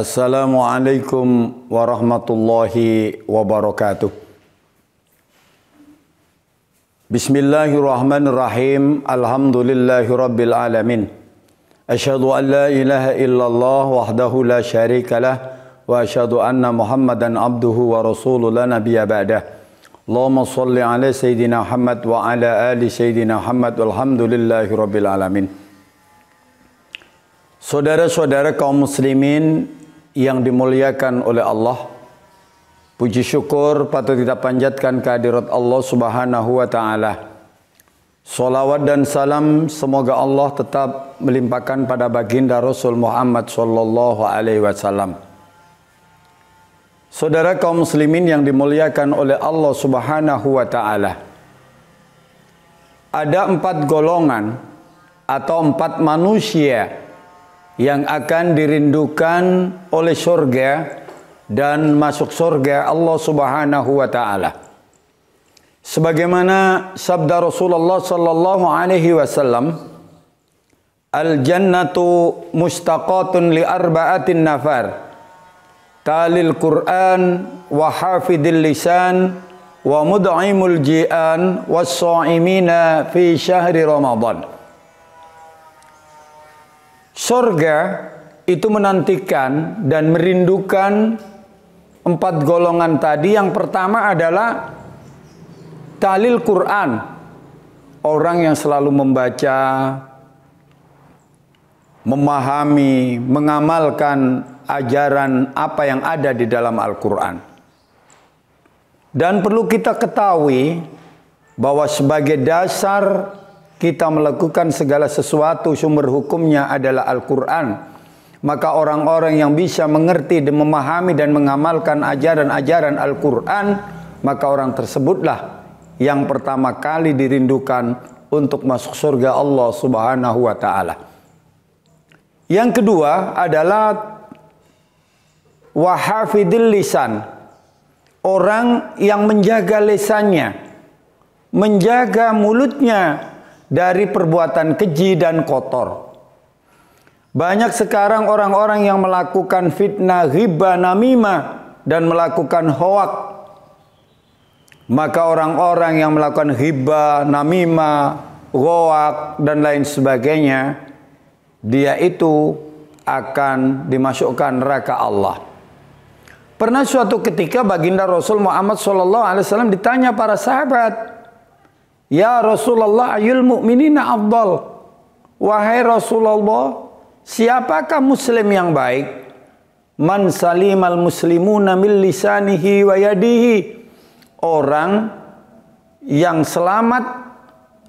Assalamualaikum warahmatullahi wabarakatuh. Bismillahirrahmanirrahim. Alhamdulillahi rabbil alamin. Asyhadu an la ilaha illallah wahdahu la syarikalah wa asyhadu anna Muhammadan abduhu wa rasuluhu la nabiyya ba'dah. Allahumma shalli ala sayyidina Muhammad wa ala ali sayyidina Muhammad walhamdulillahi rabbil alamin. Saudara-saudara kaum muslimin yang dimuliakan oleh Allah, puji syukur patut kita panjatkan kehadirat Allah Subhanahu wa taala. Salawat dan salam semoga Allah tetap melimpahkan pada baginda Rasul Muhammad sallallahu alaihi wasallam. Saudara kaum muslimin yang dimuliakan oleh Allah Subhanahu wa taala. Ada 4 golongan atau 4 manusia yang akan dirindukan oleh surga dan masuk surga Allah Subhanahu wa taala. Sebagaimana sabda Rasulullah sallallahu alaihi wasallam, "Al-jannatu mustaqatun li arba'atin nafar. Talil Qur'an wa hafidil lisan wa mud'imul ji'an was-sha'imina fi syahri Ramadan." Surga itu menantikan dan merindukan 4 golongan tadi. Yang pertama adalah talil Quran, orang yang selalu membaca, memahami, mengamalkan ajaran apa yang ada di dalam Al-Quran. Dan perlu kita ketahui bahwa sebagai dasar kita melakukan segala sesuatu, sumber hukumnya adalah Al-Quran. Maka orang-orang yang bisa mengerti dan memahami dan mengamalkan ajaran-ajaran Al-Quran, maka orang tersebutlah yang pertama kali dirindukan untuk masuk surga Allah Subhanahu wa taala. Yang kedua adalah wahafidil lisan, orang yang menjaga lisannya, menjaga mulutnya dari perbuatan keji dan kotor. Banyak sekarang orang-orang yang melakukan fitnah, ghibah, namimah dan melakukan hoak. Maka orang-orang yang melakukan ghibah, namimah, hoak dan lain sebagainya, dia itu akan dimasukkan neraka Allah. Pernah suatu ketika baginda Rasul Muhammad SAW ditanya para sahabat, "Ya Rasulullah, ayul mu'minina afdal?" Wahai Rasulullah, siapakah muslim yang baik? Man salimal muslimuna min lisanihi wa yadihi. Orang yang selamat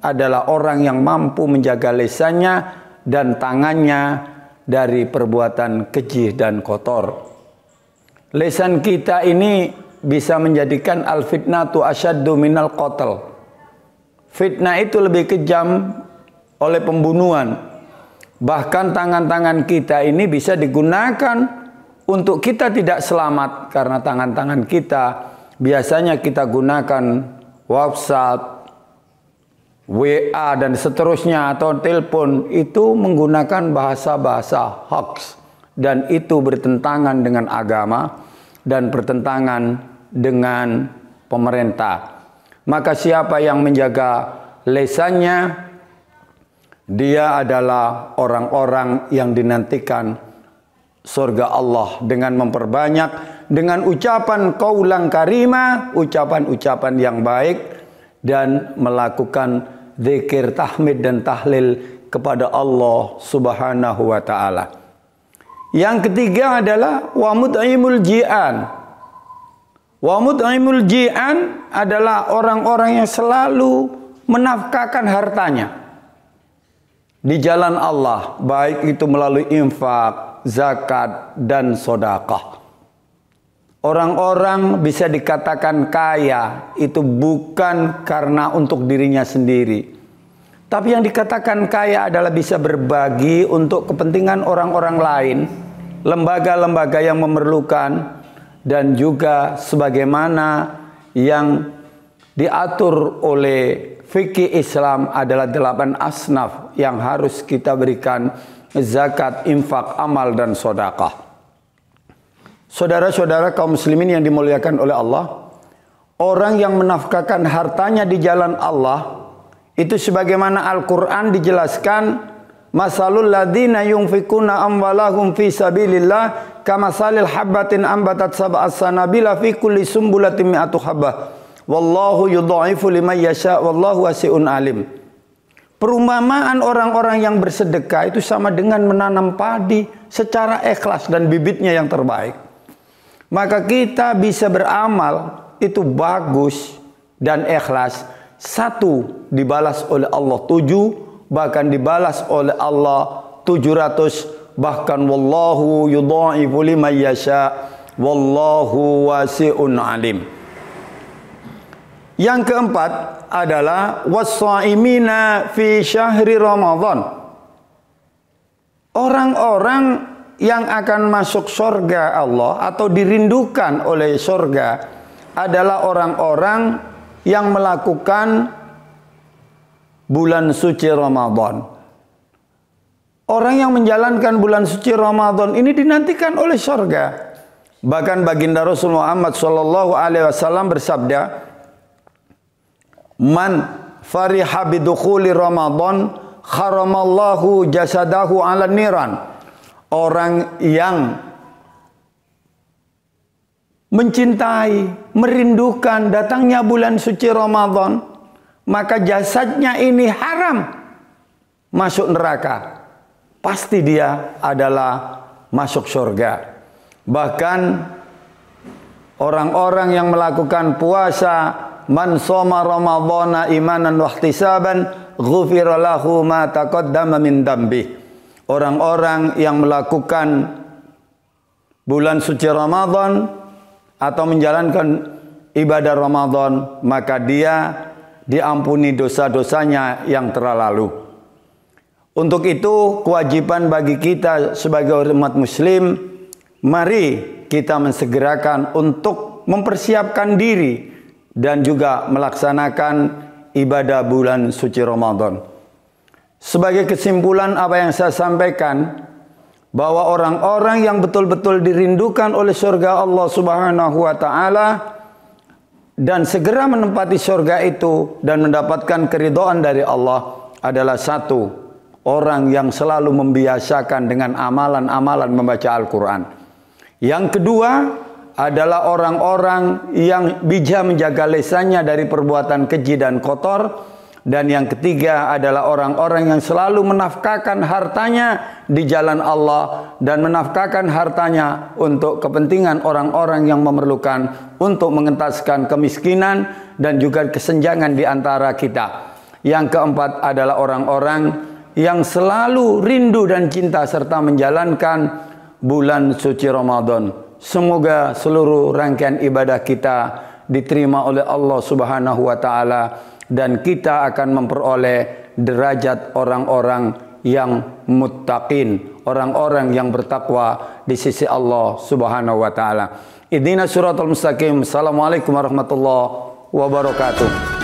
adalah orang yang mampu menjaga lisannya dan tangannya dari perbuatan keji dan kotor. Lisan kita ini bisa menjadikan al-fitnatu asyaddu minal qatl. Fitnah itu lebih kejam oleh pembunuhan. Bahkan tangan-tangan kita ini bisa digunakan untuk kita tidak selamat. Karena tangan-tangan kita biasanya kita gunakan WhatsApp, WA dan seterusnya atau telepon. Itu menggunakan bahasa-bahasa hoax. Dan itu bertentangan dengan agama dan bertentangan dengan pemerintah. Maka siapa yang menjaga lisannya, dia adalah orang-orang yang dinantikan surga Allah dengan memperbanyak dengan ucapan qaulan karimah, ucapan-ucapan yang baik, dan melakukan zikir, tahmid dan tahlil kepada Allah Subhanahu wa taala. Yang ketiga adalah wa mud'imul ji'an. Wa mud'imul ji'an adalah orang-orang yang selalu menafkahkan hartanya di jalan Allah, baik itu melalui infak, zakat, dan sedekah. Orang-orang bisa dikatakan kaya itu bukan karena untuk dirinya sendiri, tapi yang dikatakan kaya adalah bisa berbagi untuk kepentingan orang-orang lain, lembaga-lembaga yang memerlukan. Dan juga sebagaimana yang diatur oleh fikih Islam adalah 8 asnaf yang harus kita berikan: zakat, infak, amal, dan sedekah. Saudara-saudara kaum muslimin yang dimuliakan oleh Allah, orang yang menafkahkan hartanya di jalan Allah, itu sebagaimana Al-Quran dijelaskan, masalul ladina yunfikuna amwalahum fi sabilillah kamasalil habbatin ambatat sab'as sanabila fi kulli sumbulatin mi'atu habbah wallahu yudha'ifu liman yasha wallahu wasi'un alim. Perumpamaan orang-orang yang bersedekah itu sama dengan menanam padi secara ikhlas dan bibitnya yang terbaik. Maka kita bisa beramal itu bagus dan ikhlas. 1 dibalas oleh Allah 7, bahkan dibalas oleh Allah 700, bahkan wallahu yudha'ifu liman yasha wallahu wasi'un alim. Yang keempat adalah was-shaimina fi syahri Ramadan. Orang-orang yang akan masuk surga Allah atau dirindukan oleh surga adalah orang-orang yang melakukan bulan suci Ramadan. Orang yang menjalankan bulan suci Ramadan ini dinantikan oleh surga. Bahkan baginda Rasul Muhammad SAW bersabda, "Man fariha bidukhuli Ramadan kharamallahu jasadahu 'ala niran." Orang yang mencintai, merindukan datangnya bulan suci Ramadan, maka jasadnya ini haram masuk neraka. Pasti dia adalah masuk surga. Bahkan orang-orang yang melakukan puasa, man shoma ramadhana imanan wa ihtisaban ghufira lahu ma taqaddama min dambi. Orang-orang yang melakukan bulan suci Ramadan atau menjalankan ibadah Ramadan, maka dia diampuni dosa-dosanya yang terlalu. Untuk itu kewajiban bagi kita sebagai umat muslim, mari kita mensegerakan untuk mempersiapkan diri dan juga melaksanakan ibadah bulan suci Ramadan. Sebagai kesimpulan apa yang saya sampaikan, bahwa orang-orang yang betul-betul dirindukan oleh surga Allah Subhanahu wa taala dan segera menempati surga itu dan mendapatkan keridhaan dari Allah adalah 1, orang yang selalu membiasakan dengan amalan-amalan membaca Al-Quran. Yang kedua adalah orang-orang yang bijak menjaga lisannya dari perbuatan keji dan kotor. Dan yang ketiga adalah orang-orang yang selalu menafkahkan hartanya di jalan Allah dan menafkahkan hartanya untuk kepentingan orang-orang yang memerlukan, untuk mengentaskan kemiskinan dan juga kesenjangan di antara kita. Yang keempat adalah orang-orang yang selalu rindu dan cinta serta menjalankan bulan suci Ramadan. Semoga seluruh rangkaian ibadah kita diterima oleh Allah Subhanahu wa taala dan kita akan memperoleh derajat orang-orang yang muttaqin, orang-orang yang bertakwa di sisi Allah Subhanahu wa taala. Ihdinas siratal mustaqim. Assalamualaikum warahmatullahi wabarakatuh.